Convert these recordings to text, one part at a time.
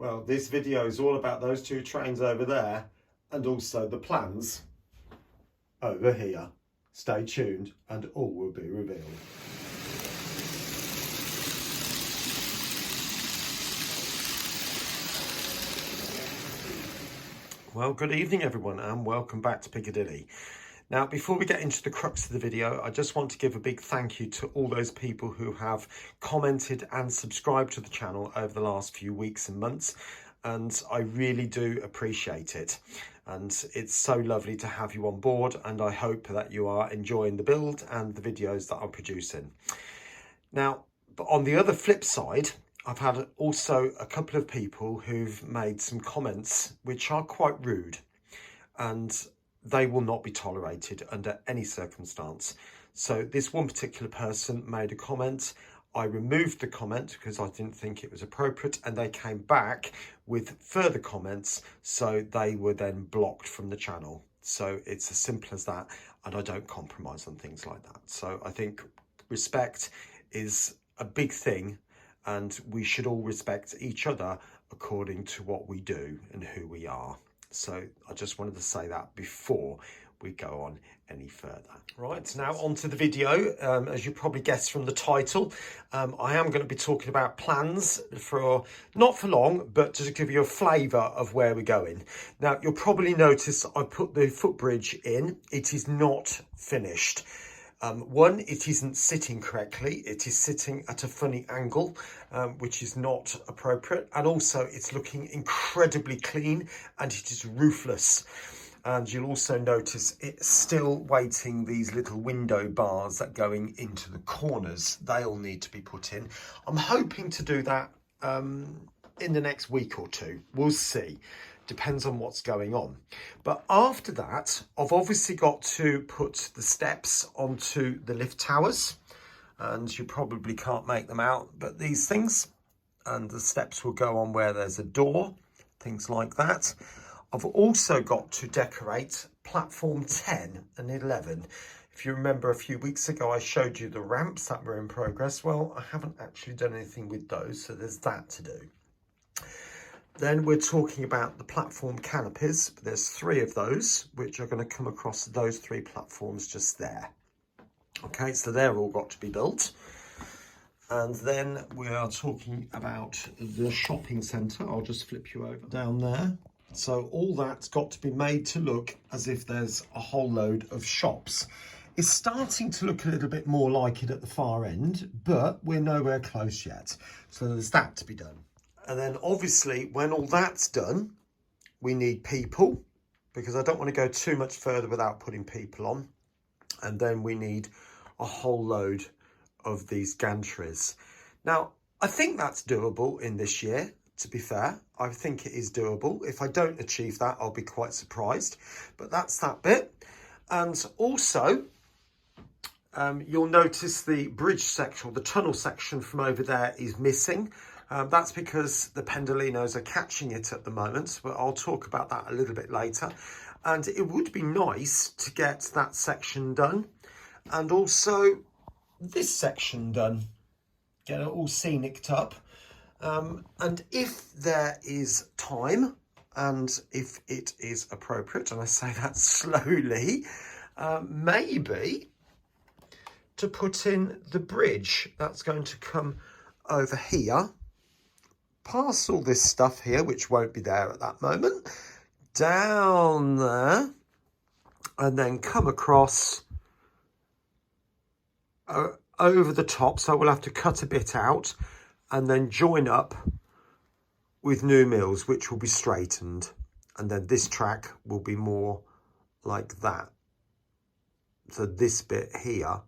Well, this video is all about those two trains over there and also the plans over here. Stay tuned and all will be revealed. Well, good evening everyone and welcome back to Piccadilly. Now, before we get into the crux of the video, I just want to give a big thank you to all those people who have commented and subscribed to the channel over the last few weeks and months. And I really do appreciate it. And it's so lovely to have you on board. And I hope that you are enjoying the build and the videos that I'm producing. Now, but on the other flip side, I've had also a couple of people who've made some comments which are quite rude. And they will not be tolerated under any circumstance. So this one particular person made a comment. I removed the comment because I didn't think it was appropriate, and they came back with further comments, so they were then blocked from the channel. So it's as simple as that, and I don't compromise on things like that. So I think respect is a big thing, and we should all respect each other according to what we do and who we are. So I just wanted to say that before we go on any further. Right, now on to the video. As you probably guessed from the title, I am going to be talking about plans for, not for long, but to give you a flavour of where we're going. Now, you'll probably notice I put the footbridge in. It is not finished. One, it isn't sitting correctly. It is sitting at a funny angle, which is not appropriate. And also it's looking incredibly clean and it is roofless. And you'll also notice it's still waiting these little window bars that going into the corners. They'll need to be put in. I'm hoping to do that in the next week or two. We'll see. Depends on what's going on. But after that, I've obviously got to put the steps onto the lift towers, and you probably can't make them out, but these things, and the steps will go on where there's a door, things like that. I've also got to decorate platform 10 and 11. If you remember a few weeks ago, I showed you the ramps that were in progress. Well, I haven't actually done anything with those, so there's that to do. Then we're talking about the platform canopies. There's 3 of those, which are going to come across those 3 platforms just there. Okay, so they're all got to be built. And then we are talking about the shopping centre. I'll just flip you over down there. So all that's got to be made to look as if there's a whole load of shops. It's starting to look a little bit more like it at the far end, but we're nowhere close yet. So there's that to be done. And then obviously when all that's done, we need people, because I don't want to go too much further without putting people on. And then we need a whole load of these gantries. Now, I think that's doable in this year, to be fair. I think it is doable. If I don't achieve that, I'll be quite surprised. But that's that bit. And also, you'll notice the bridge section, or the tunnel section from over there is missing. That's because the pendolinos are catching it at the moment, but I'll talk about that a little bit later. And it would be nice to get that section done, and also this section done, get it all scenicked up. And if there is time, and if it is appropriate, and I say that slowly, maybe to put in the bridge that's going to come over here, past all this stuff here, which won't be there at that moment, down there, and then come across over the top. So we'll have to cut a bit out and then join up with new mills, which will be straightened. And then this track will be more like that. So this bit here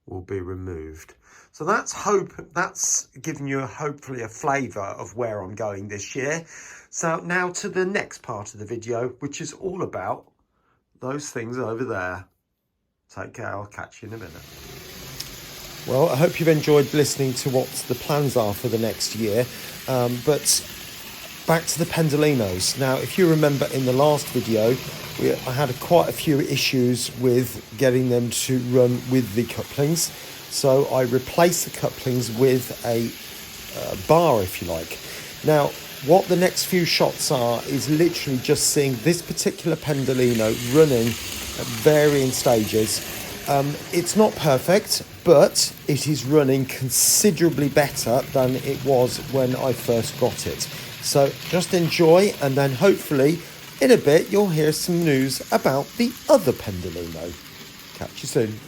will be removed. So that's giving you hopefully a flavour of where I'm going this year. So now to the next part of the video, which is all about those things over there. Take care, I'll catch you in a minute. Well, I hope you've enjoyed listening to what the plans are for the next year. But back to the pendolinos. Now, if you remember in the last video, I had quite a few issues with getting them to run with the couplings. So I replaced the couplings with a bar, if you like. Now, what the next few shots are is literally just seeing this particular pendolino running at varying stages. It's not perfect, but it is running considerably better than it was when I first got it. So just enjoy, and then hopefully in a bit you'll hear some news about the other pendolino. Catch you soon.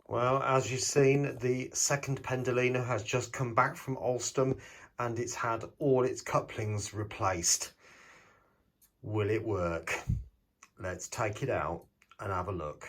Well, as you've seen, the second pendolino has just come back from Alstom and it's had all its couplings replaced. Will it work? Let's take it out and have a look.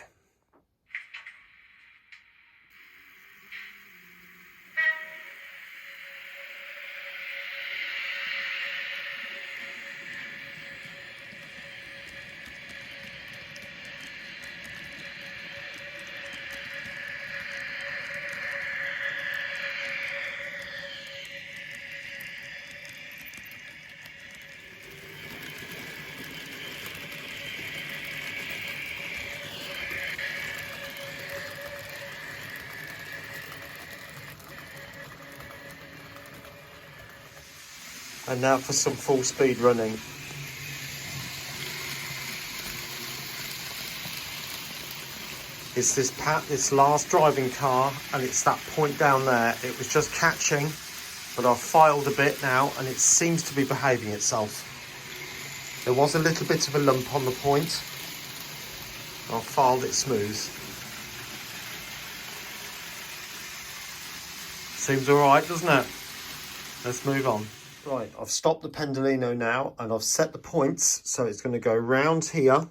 And now for some full speed running. It's this last driving car, and it's that point down there. It was just catching, but I've filed a bit now and it seems to be behaving itself. There was a little bit of a lump on the point. I've filed it smooth. Seems all right, doesn't it? Let's move on. Right, I've stopped the pendolino now and I've set the points, so it's going to go round here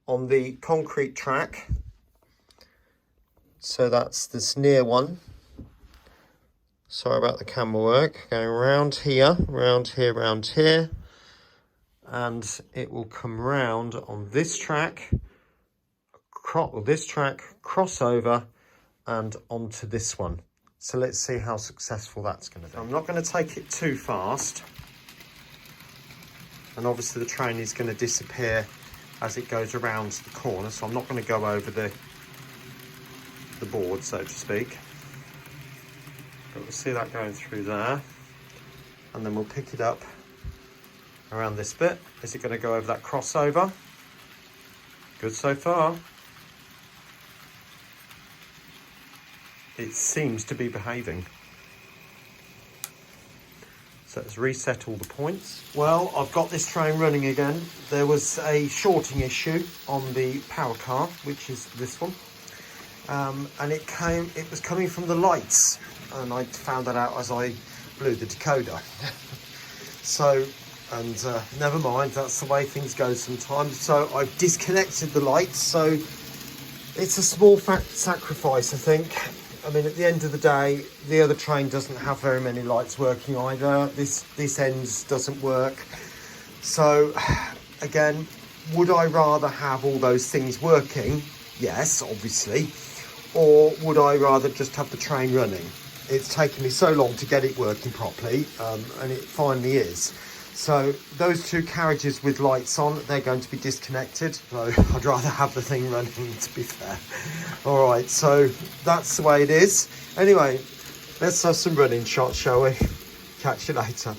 on the concrete track. So that's this near one. Sorry about the camera work. Going round here, round here, round here. And it will come round on this track, cross over and onto this one. So let's see how successful that's going to be. I'm not going to take it too fast. And obviously the train is going to disappear as it goes around the corner. So I'm not going to go over the board, so to speak. But we'll see that going through there. And then we'll pick it up around this bit. Is it going to go over that crossover? Good so far. It seems to be behaving. So let's reset all the points. Well, I've got this train running again. There was a shorting issue on the power car, which is this one. And it was coming from the lights, and I found that out as I blew the decoder. So, and never mind, that's the way things go sometimes. So I've disconnected the lights, so it's a small sacrifice, I think. I mean, at the end of the day, the other train doesn't have very many lights working either. This end doesn't work. So, again, would I rather have all those things working? Yes, obviously. Or would I rather just have the train running? It's taken me so long to get it working properly, and it finally is. So those two carriages with lights on, they're going to be disconnected. So I'd rather have the thing running, to be fair. All right, so that's the way it is. Anyway, let's have some running shots, shall we? Catch you later.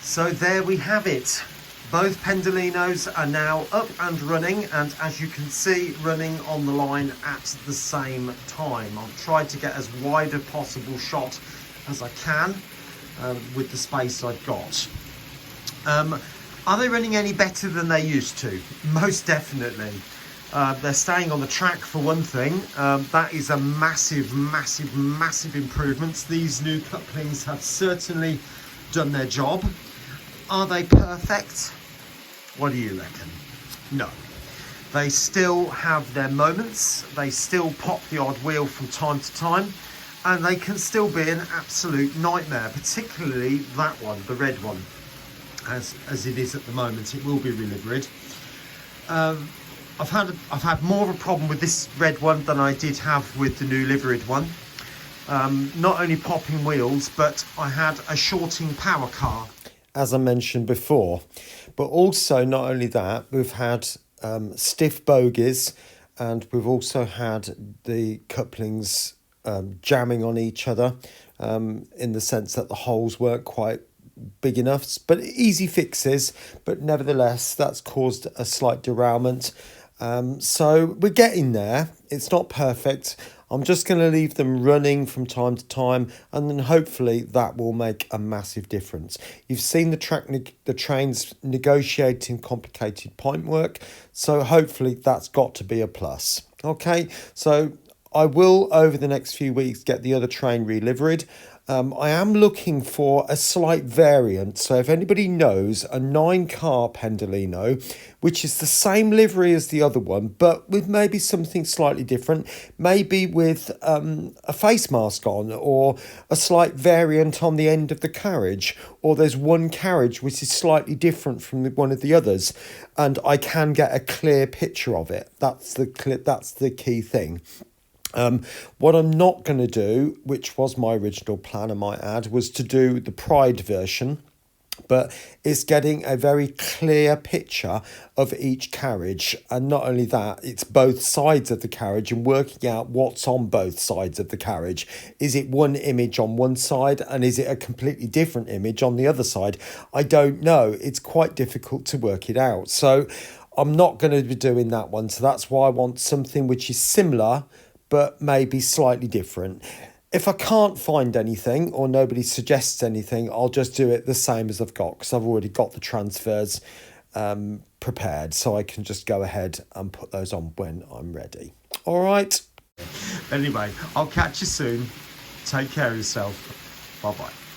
So there we have it. Both pendolinos are now up and running, and as you can see, running on the line at the same time. I've tried to get as wide a possible shot as I can with the space I've got. Are they running any better than they used to? Most definitely. They're staying on the track for one thing. That is a massive, massive, massive improvement. These new couplings have certainly done their job. Are they perfect? What do you reckon? No. They still have their moments. They still pop the odd wheel from time to time. And they can still be an absolute nightmare, particularly that one, the red one. As it is at the moment, it will be re-liveried. I've had more of a problem with this red one than I did have with the new liveried one. Not only popping wheels, but I had a shorting power car, as I mentioned before. But also, not only that, we've had stiff bogies, and we've also had the couplings jamming on each other in the sense that the holes weren't quite big enough, but easy fixes, but nevertheless that's caused a slight derailment. So we're getting there. It's not perfect. I'm just going to leave them running from time to time, and then hopefully that will make a massive difference. You've seen the trains negotiating complicated point work, so hopefully that's got to be a plus. Okay, so I will over the next few weeks get the other train re-liveried. I am looking for a slight variant. So if anybody knows a 9-car Pendolino, which is the same livery as the other one, but with maybe something slightly different, maybe with a face mask on, or a slight variant on the end of the carriage, or there's one carriage which is slightly different from one of the others, and I can get a clear picture of it. That's the key thing. What I'm not going to do, which was my original plan, I might add, was to do the Pride version, but it's getting a very clear picture of each carriage. And not only that, it's both sides of the carriage and working out what's on both sides of the carriage. Is it one image on one side and is it a completely different image on the other side? I don't know. It's quite difficult to work it out. So I'm not going to be doing that one. So that's why I want something which is similar, but maybe slightly different. If I can't find anything or nobody suggests anything, I'll just do it the same as I've got, because I've already got the transfers prepared, so I can just go ahead and put those on when I'm ready. All right. Anyway, I'll catch you soon. Take care of yourself. Bye-bye.